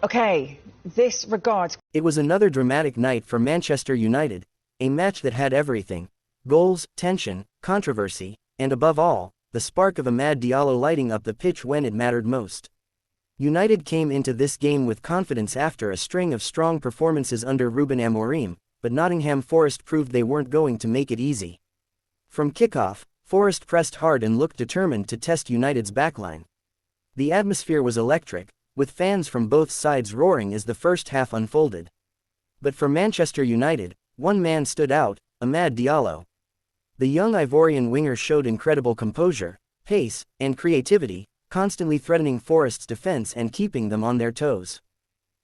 Okay, this regards. It was another dramatic night for Manchester United, a match that had everything: goals, tension, controversy, and above all, the spark of Amad Diallo lighting up the pitch when it mattered most. United came into this game with confidence after a string of strong performances under Rúben Amorim, but Nottingham Forest proved they weren't going to make it easy. From kickoff, Forest pressed hard and looked determined to test United's backline. The atmosphere was electric, with fans from both sides roaring as the first half unfolded. But for Manchester United, one man stood out: Amad Diallo. The young Ivorian winger showed incredible composure, pace, and creativity, constantly threatening Forest's defense and keeping them on their toes.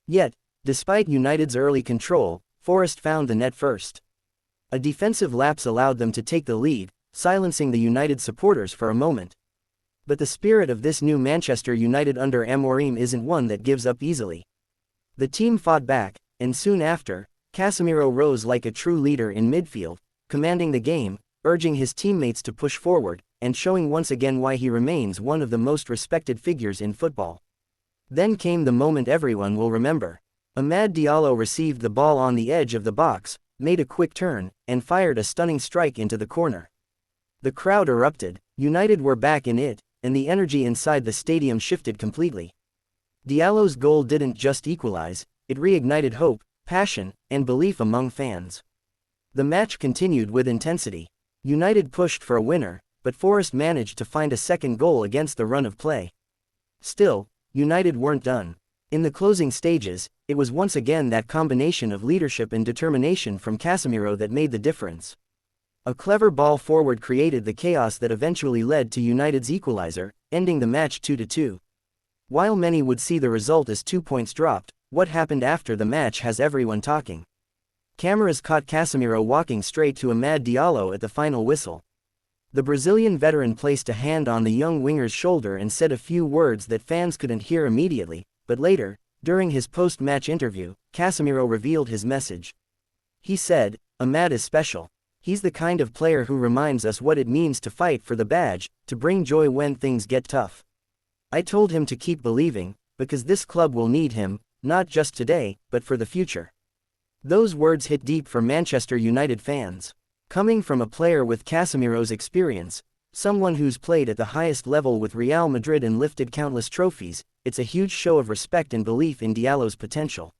Yet, despite United's early control, Forest found the net first. A defensive lapse allowed them to take the lead, silencing the United supporters for a moment. But the spirit of this new Manchester United under Amorim isn't one that gives up easily. The team fought back, and soon after, Casemiro rose like a true leader in midfield, commanding the game, urging his teammates to push forward, and showing once again why he remains one of the most respected figures in football. Then came the moment everyone will remember. Amad Diallo received the ball on the edge of the box, made a quick turn, and fired a stunning strike into the corner. The crowd erupted, United were back in it, and the energy inside the stadium shifted completely. Diallo's goal didn't just equalize, it reignited hope, passion, and belief among fans. The match continued with intensity. United pushed for a winner, but Forest managed to find a second goal against the run of play. Still, United weren't done. In the closing stages, it was once again that combination of leadership and determination from Casemiro that made the difference. A clever ball forward created the chaos that eventually led to United's equalizer, ending the match 2-2. While many would see the result as 2 points dropped, what happened after the match has everyone talking. Cameras caught Casemiro walking straight to Amad Diallo at the final whistle. The Brazilian veteran placed a hand on the young winger's shoulder and said a few words that fans couldn't hear immediately, but later, during his post-match interview, Casemiro revealed his message. He said, "Amad is special. He's the kind of player who reminds us what it means to fight for the badge, to bring joy when things get tough. I told him to keep believing, because this club will need him, not just today, but for the future." Those words hit deep for Manchester United fans. Coming from a player with Casemiro's experience, someone who's played at the highest level with Real Madrid and lifted countless trophies, it's a huge show of respect and belief in Diallo's potential.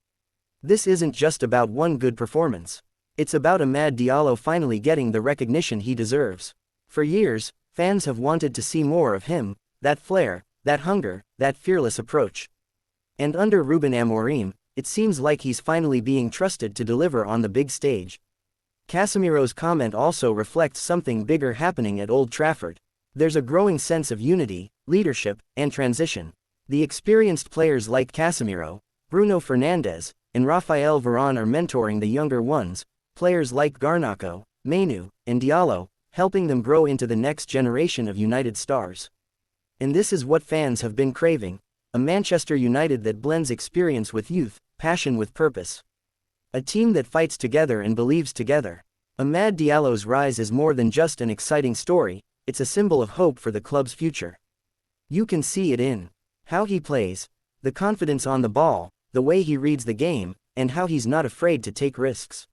This isn't just about one good performance. It's about Amad Diallo finally getting the recognition he deserves. For years, fans have wanted to see more of him, that flair, that hunger, that fearless approach. And under Rúben Amorim, it seems like he's finally being trusted to deliver on the big stage. Casemiro's comment also reflects something bigger happening at Old Trafford. There's a growing sense of unity, leadership, and transition. The experienced players like Casemiro, Bruno Fernandes, and Raphael Varane are mentoring the younger ones, players like Garnacho, Mainu, and Diallo, helping them grow into the next generation of United stars. And this is what fans have been craving: a Manchester United that blends experience with youth, passion with purpose. A team that fights together and believes together. Amad Diallo's rise is more than just an exciting story, it's a symbol of hope for the club's future. You can see it in how he plays, the confidence on the ball, the way he reads the game, and how he's not afraid to take risks.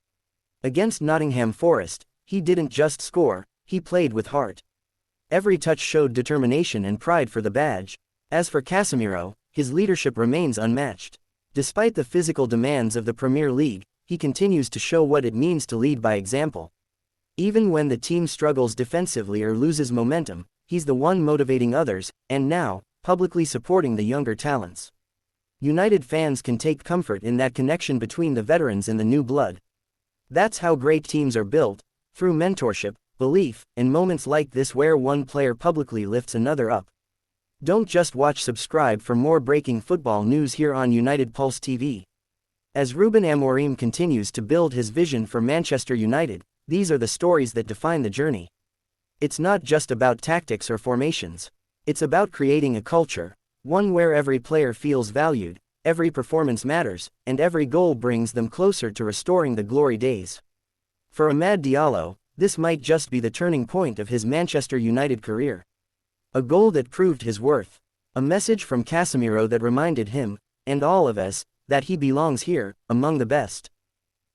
Against Nottingham Forest, he didn't just score, he played with heart. Every touch showed determination and pride for the badge. As for Casemiro, his leadership remains unmatched. Despite the physical demands of the Premier League, he continues to show what it means to lead by example. Even when the team struggles defensively or loses momentum, he's the one motivating others, and now, publicly supporting the younger talents. United fans can take comfort in that connection between the veterans and the new blood. That's how great teams are built, through mentorship, belief, and moments like this where one player publicly lifts another up. Don't just watch, subscribe for more breaking football news here on United Pulse TV. As Rúben Amorim continues to build his vision for Manchester United, these are the stories that define the journey. It's not just about tactics or formations. It's about creating a culture, one where every player feels valued, every performance matters, and every goal brings them closer to restoring the glory days. For Amad Diallo, this might just be the turning point of his Manchester United career. A goal that proved his worth. A message from Casemiro that reminded him, and all of us, that he belongs here, among the best.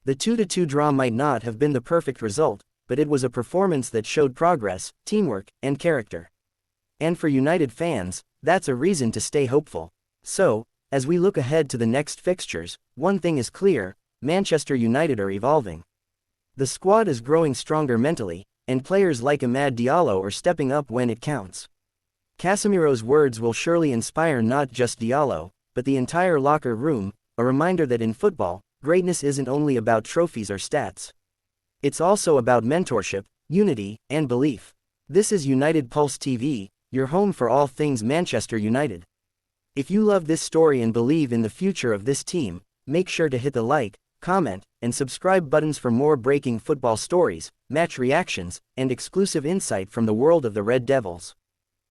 The 2-2 draw might not have been the perfect result, but it was a performance that showed progress, teamwork, and character. And for United fans, that's a reason to stay hopeful. So, as we look ahead to the next fixtures, one thing is clear: Manchester United are evolving. The squad is growing stronger mentally, and players like Amad Diallo are stepping up when it counts. Casemiro's words will surely inspire not just Diallo, but the entire locker room, a reminder that in football, greatness isn't only about trophies or stats. It's also about mentorship, unity, and belief. This is United Pulse TV, your home for all things Manchester United. If you love this story and believe in the future of this team, make sure to hit the like, comment, and subscribe buttons for more breaking football stories, match reactions, and exclusive insight from the world of the Red Devils.